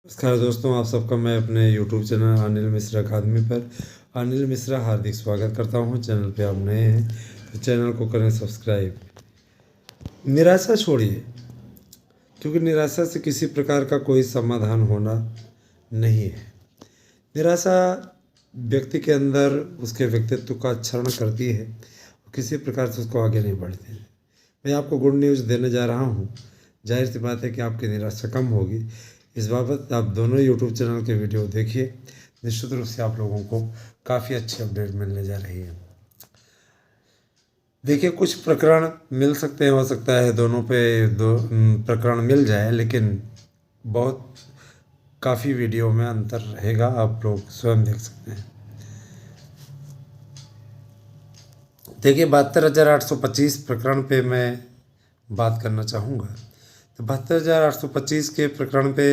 नमस्कार दोस्तों, आप सबका मैं अपने YouTube चैनल अनिल मिश्रा अकादमी पर अनिल मिश्रा हार्दिक स्वागत करता हूं। चैनल पे आप नए हैं तो चैनल को करें सब्सक्राइब। निराशा छोड़िए, क्योंकि निराशा से किसी प्रकार का कोई समाधान होना नहीं है। निराशा व्यक्ति के अंदर उसके व्यक्तित्व का क्षरण करती है और किसी प्रकार से उसको आगे नहीं बढ़ती है। मैं आपको गुड न्यूज़ देने जा रहा हूँ। जाहिर सी बात है कि आपकी निराशा कम होगी। इस बाबत आप दोनों यूट्यूब चैनल के वीडियो देखिए, निश्चित रूप से आप लोगों को काफ़ी अच्छी अपडेट मिलने जा रही है। देखिए, कुछ प्रकरण मिल सकते हैं, हो सकता है दोनों पे दो प्रकरण मिल जाए, लेकिन बहुत काफ़ी वीडियो में अंतर रहेगा, आप लोग स्वयं देख सकते हैं। देखिए, 72,825 प्रकरण पे मैं बात करना चाहूँगा। तो 72,825 के प्रकरण पे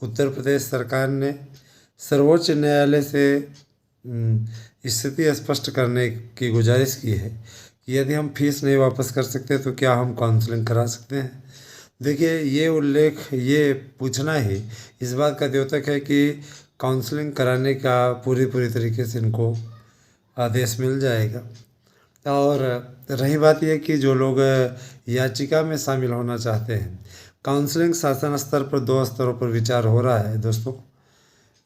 उत्तर प्रदेश सरकार ने सर्वोच्च न्यायालय से स्थिति स्पष्ट करने की गुजारिश की है कि यदि हम फीस नहीं वापस कर सकते तो क्या हम काउंसलिंग करा सकते हैं। देखिए, ये पूछना ही इस बात का द्योतक है कि काउंसलिंग कराने का पूरी तरीके से इनको आदेश मिल जाएगा। और रही बात यह कि जो लोग याचिका में शामिल होना चाहते हैं, काउंसलिंग शासन स्तर पर 2 स्तरों पर विचार हो रहा है। दोस्तों,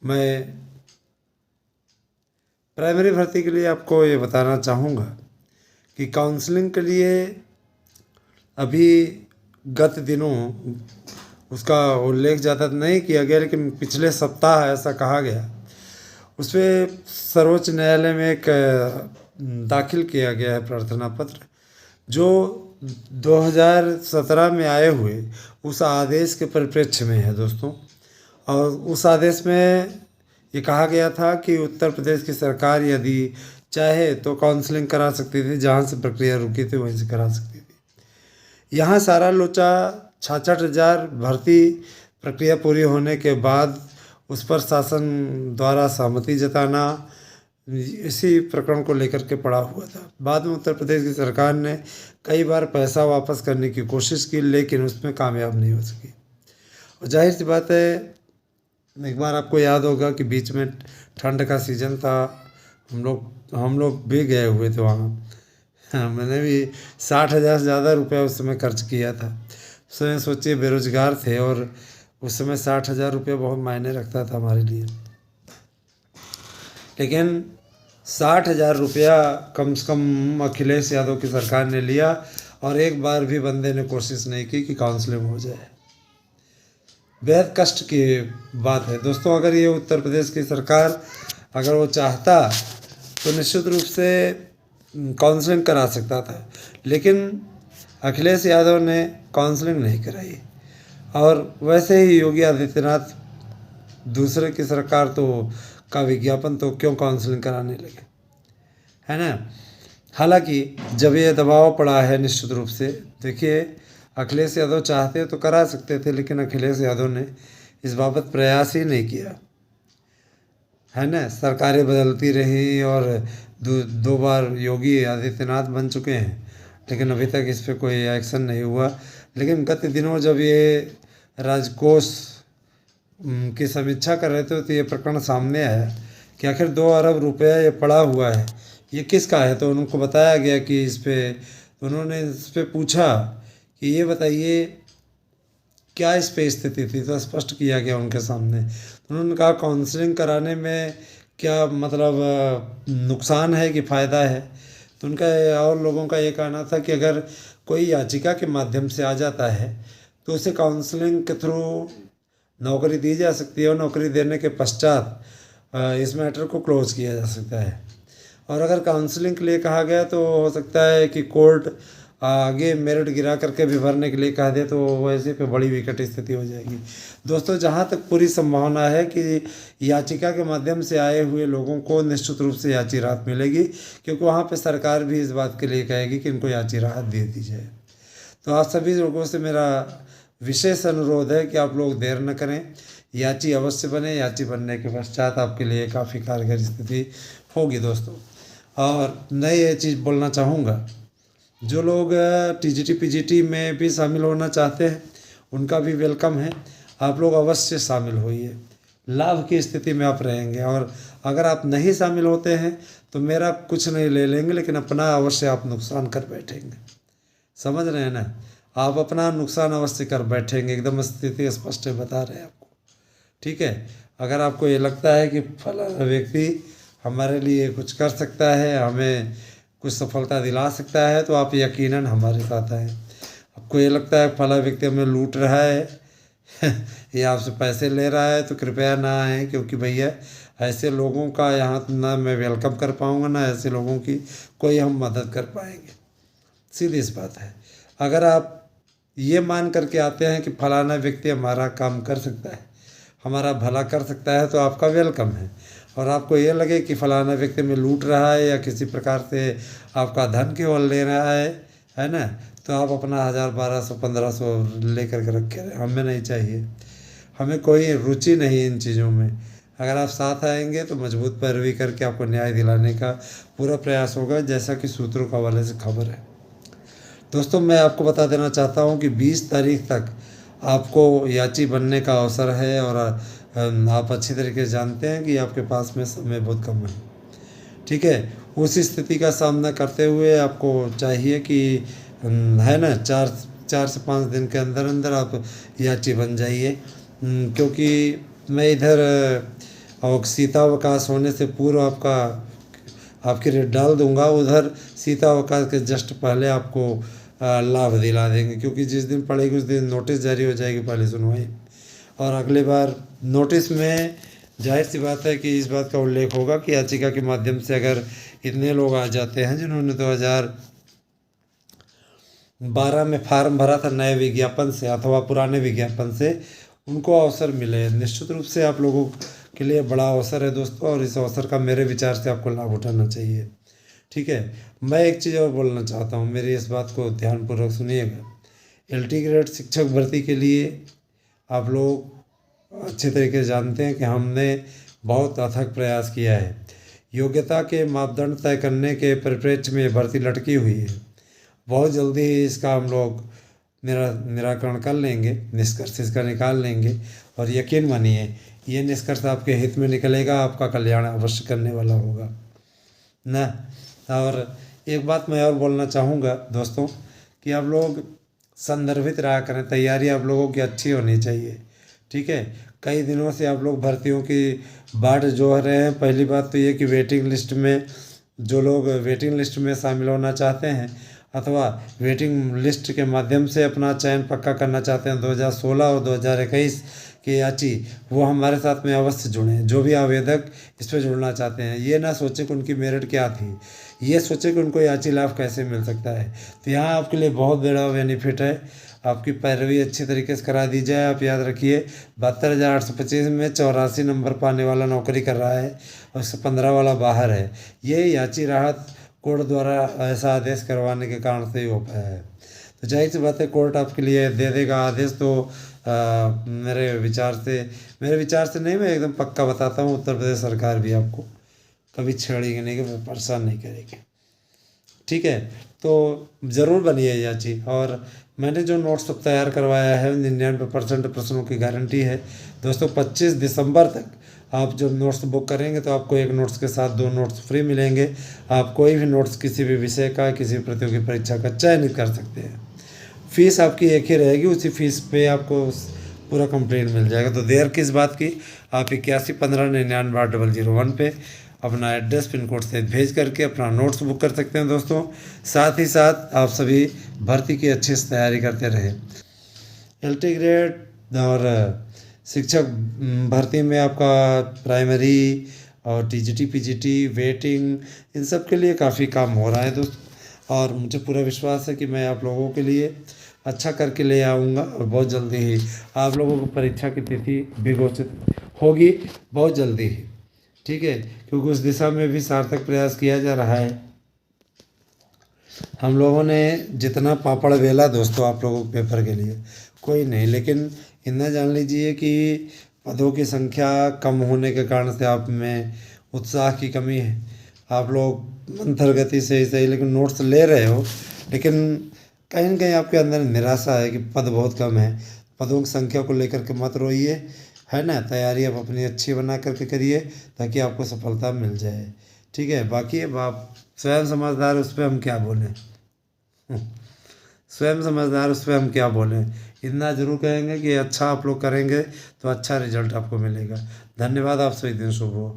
मैं प्राइमरी भर्ती के लिए आपको ये बताना चाहूँगा कि काउंसलिंग के लिए अभी गत दिनों उसका उल्लेख ज़्यादा नहीं किया गया, लेकिन पिछले सप्ताह ऐसा कहा गया। उसमें सर्वोच्च न्यायालय में एक दाखिल किया गया है प्रार्थना पत्र, जो 2017 में आए हुए उस आदेश के परिप्रेक्ष्य में है दोस्तों। और उस आदेश में ये कहा गया था कि उत्तर प्रदेश की सरकार यदि चाहे तो काउंसलिंग करा सकती थी, जहाँ से प्रक्रिया रुकी थी वहीं से करा सकती थी। यहाँ सारा लोचा 66,000 भर्ती प्रक्रिया पूरी होने के बाद उस पर शासन द्वारा सहमति जताना, इसी प्रकरण को लेकर के पड़ा हुआ था। बाद में उत्तर प्रदेश की सरकार ने कई बार पैसा वापस करने की कोशिश की, लेकिन उसमें कामयाब नहीं हो सकी। और जाहिर सी बात है, एक बार आपको याद होगा कि बीच में ठंड का सीज़न था, हम लोग भी गए हुए थे वहाँ। हाँ, मैंने भी 60,000 से ज़्यादा रुपया उस समय खर्च किया था। उस समय सोचिए, बेरोजगार थे और उस समय 60,000 रुपया बहुत मायने रखता था हमारे लिए। लेकिन 60,000 रुपया कम से कम अखिलेश यादव की सरकार ने लिया और एक बार भी बंदे ने कोशिश नहीं की कि काउंसलिंग हो जाए। बेहद कष्ट की बात है दोस्तों। अगर ये उत्तर प्रदेश की सरकार अगर वो चाहता तो निश्चित रूप से काउंसलिंग करा सकता था, लेकिन अखिलेश यादव ने काउंसलिंग नहीं कराई। और वैसे ही योगी आदित्यनाथ दूसरे की सरकार का विज्ञापन तो क्यों काउंसलिंग कराने लगे, है ना। हालांकि जब ये दबाव पड़ा है, निश्चित रूप से देखिए, अखिलेश यादव चाहते तो करा सकते थे, लेकिन अखिलेश यादव ने इस बाबत प्रयास ही नहीं किया, है ना। सरकारें बदलती रही और दो बार योगी आदित्यनाथ बन चुके हैं, लेकिन अभी तक इस पर कोई एक्शन नहीं हुआ। लेकिन गत दिनों जब ये राजकोष की समीक्षा कर रहे थे तो ये प्रकरण सामने आया कि आखिर 2 अरब रुपया ये पड़ा हुआ है, ये किसका है। तो उनको बताया गया कि उन्होंने इस पे पूछा कि ये बताइए क्या इस पे स्थिति थी, तो स्पष्ट किया गया उनके सामने। तो उन्होंने कहा काउंसलिंग कराने में क्या मतलब नुकसान है कि फ़ायदा है। तो उनका और लोगों का ये कहना था कि अगर कोई याचिका के माध्यम से आ जाता है तो उसे काउंसलिंग के थ्रू नौकरी दी जा सकती है और नौकरी देने के पश्चात इस मैटर को क्लोज़ किया जा सकता है। और अगर काउंसलिंग के लिए कहा गया तो हो सकता है कि कोर्ट आगे मेरिट गिरा करके भी भरने के लिए कह दे, तो वैसे पे बड़ी विकट स्थिति हो जाएगी दोस्तों। जहाँ तक पूरी संभावना है कि याचिका के माध्यम से आए हुए लोगों को निश्चित रूप से याची राहत मिलेगी, क्योंकि वहाँ पे सरकार भी इस बात के लिए कहेगी कि इनको याची राहत दे दी जाए। तो आप सभी लोगों से मेरा विशेष अनुरोध है कि आप लोग देर न करें, याची अवश्य बने। याची बनने के पश्चात आपके लिए काफ़ी कारगर स्थिति होगी दोस्तों। और मैं ये चीज़ बोलना चाहूँगा, जो लोग टीजीटी पीजीटी में भी शामिल होना चाहते हैं उनका भी वेलकम है। आप लोग अवश्य शामिल होइए, लाभ की स्थिति में आप रहेंगे। और अगर आप नहीं शामिल होते हैं तो मेरा कुछ नहीं ले लेंगे, लेकिन अपना अवश्य आप नुकसान कर बैठेंगे। समझ रहे हैं ना, आप अपना नुकसान अवश्य कर बैठेंगे, एकदम स्थिति स्पष्ट बता रहे हैं आपको। ठीक है, अगर आपको ये लगता है कि फलाना व्यक्ति हमारे लिए कुछ कर सकता है, हमें कुछ सफलता दिला सकता है, तो आप यकीनन हमारे साथ आएँ। आपको ये लगता है फला व्यक्ति हमें लूट रहा है या आपसे पैसे ले रहा है, तो कृपया ना आएँ, क्योंकि भैया ऐसे लोगों का यहाँ ना मैं वेलकम कर पाऊँगा, ना ऐसे लोगों की कोई हम मदद कर पाएंगे। सीधी इस बात है। अगर आप ये मान करके आते हैं कि फलाना व्यक्ति हमारा काम कर सकता है, हमारा भला कर सकता है, तो आपका वेलकम है। और आपको ये लगे कि फलाना व्यक्ति में लूट रहा है या किसी प्रकार से आपका धन केवल ले रहा है ना, तो आप अपना 1000, 1200, 1500 लेकर के रखे रहे, हमें नहीं चाहिए। हमें कोई रुचि नहीं इन चीज़ों में। अगर आप साथ आएंगे तो मजबूत पैरवी करके आपको न्याय दिलाने का पूरा प्रयास होगा, जैसा कि सूत्रों का हवाले से खबर है। दोस्तों, मैं आपको बता देना चाहता हूं कि 20 तारीख तक आपको याची बनने का अवसर है, और आप अच्छी तरीके से जानते हैं कि आपके पास में समय बहुत कम है। ठीक है, उस स्थिति का सामना करते हुए आपको चाहिए कि है ना, 4 से 5 दिन के अंदर अंदर आप याची बन जाइए। क्योंकि मैं इधर सीतावकाश होने से पूर्व आपकी रेट डाल दूंगा, उधर सीतावकाश के जस्ट पहले आपको लाभ दिला देंगे, क्योंकि जिस दिन पड़ेगी उस दिन नोटिस जारी हो जाएगी पहली सुनवाई। और अगली बार नोटिस में जाहिर सी बात है कि इस बात का उल्लेख होगा कि याचिका के माध्यम से अगर इतने लोग आ जाते हैं जिन्होंने 2012 में फार्म भरा था नए विज्ञापन से अथवा पुराने विज्ञापन से, उनको अवसर मिले, निश्चित रूप से आप लोगों के लिए बड़ा अवसर है दोस्तों, और इस अवसर का मेरे विचार से आपको लाभ उठाना चाहिए। ठीक है, मैं एक चीज़ और बोलना चाहता हूँ, मेरी इस बात को ध्यानपूर्वक सुनिएगा। LT ग्रेड शिक्षक भर्ती के लिए आप लोग अच्छे तरीके से जानते हैं कि हमने बहुत अथक प्रयास किया है। योग्यता के मापदंड तय करने के परिप्रेक्ष्य में भर्ती लटकी हुई है। बहुत जल्दी ही इसका हम लोग निराकरण कर लेंगे, निष्कर्ष इसका निकाल लेंगे, और यकीन मानिए ये निष्कर्ष आपके हित में निकलेगा, आपका कल्याण अवश्य करने वाला होगा ना। और एक बात मैं और बोलना चाहूँगा दोस्तों, कि आप लोग संदर्भित रहा करें, तैयारी आप लोगों की अच्छी होनी चाहिए। ठीक है, कई दिनों से आप लोग भर्तियों की बाट जोह रहे हैं। पहली बात तो ये कि वेटिंग लिस्ट में जो लोग वेटिंग लिस्ट में शामिल होना चाहते हैं अथवा वेटिंग लिस्ट के माध्यम से अपना चयन पक्का करना चाहते हैं 2016 और 2021 के याची, वो हमारे साथ में अवश्य जुड़ें। जो भी आवेदक इस पर जुड़ना चाहते हैं, ये ना सोचें कि उनकी मेरिट क्या थी, ये सोचें कि उनको याची लाभ कैसे मिल सकता है। तो यहाँ आपके लिए बहुत बड़ा बेनिफिट है, आपकी पैरवी अच्छी तरीके से करा दी जाए। आप याद रखिए 72,825 में 84 नंबर पाने वाला नौकरी कर रहा है और 115 वाला बाहर है। ये याची राहत कोर्ट द्वारा ऐसा आदेश करवाने के कारण से ही हो पाया है। तो जाहिर सी बात है कोर्ट आपके लिए दे देगा आदेश। तो मेरे विचार से नहीं, मैं एकदम पक्का बताता हूँ, उत्तर प्रदेश सरकार भी आपको कभी छेड़ेगी नहीं, कि परेशान नहीं करेगी। ठीक है, तो ज़रूर बनिए याची। और मैंने जो नोट्स सब तैयार करवाया है 99% प्रश्नों की गारंटी है दोस्तों। 25 दिसंबर तक आप जो नोट्स बुक करेंगे तो आपको एक नोट्स के साथ 2 नोट्स फ्री मिलेंगे। आप कोई भी नोट्स किसी भी विषय का, किसी प्रतियोगी परीक्षा का चयन कर सकते हैं। फीस आपकी एक ही रहेगी, उसी फीस पे आपको पूरा कंप्लीट मिल जाएगा। तो देर किस बात की, आप 8115998001 पे अपना एड्रेस पिन कोड से भेज करके अपना नोट्स बुक कर सकते हैं दोस्तों। साथ ही साथ आप सभी भर्ती की अच्छी से तैयारी करते रहें। LT ग्रेड और शिक्षक भर्ती में आपका प्राइमरी और TGT PGT वेटिंग इन सब के लिए काफ़ी काम हो रहा है दोस्तों, और मुझे पूरा विश्वास है कि मैं आप लोगों के लिए अच्छा करके ले आऊँगा। और बहुत जल्दी ही आप लोगों को परीक्षा की तिथि भी घोषित होगी, बहुत जल्दी ही। ठीक है, क्योंकि उस दिशा में भी सार्थक प्रयास किया जा रहा है। हम लोगों ने जितना पापड़ बेला दोस्तों आप लोगों के पेपर के लिए, कोई नहीं, लेकिन इतना जान लीजिए कि पदों की संख्या कम होने के कारण से आप में उत्साह की कमी है। आप लोग मंथर गति से ही सही लेकिन नोट्स ले रहे हो, लेकिन कहीं न कहीं आपके अंदर निराशा है कि पद बहुत कम है। पदों की संख्या को लेकर के मत रोइए, है ना। तैयारी आप अपनी अच्छी बना करके करिए ताकि आपको सफलता मिल जाए, ठीक है। बाकी अब आप स्वयं समझदार, उस पर हम क्या बोलें। स्वयं समझदार, उस पर हम क्या बोलें। इतना ज़रूर कहेंगे कि अच्छा आप लोग करेंगे तो अच्छा रिजल्ट आपको मिलेगा। धन्यवाद। आप सभी दिन शुभ हो।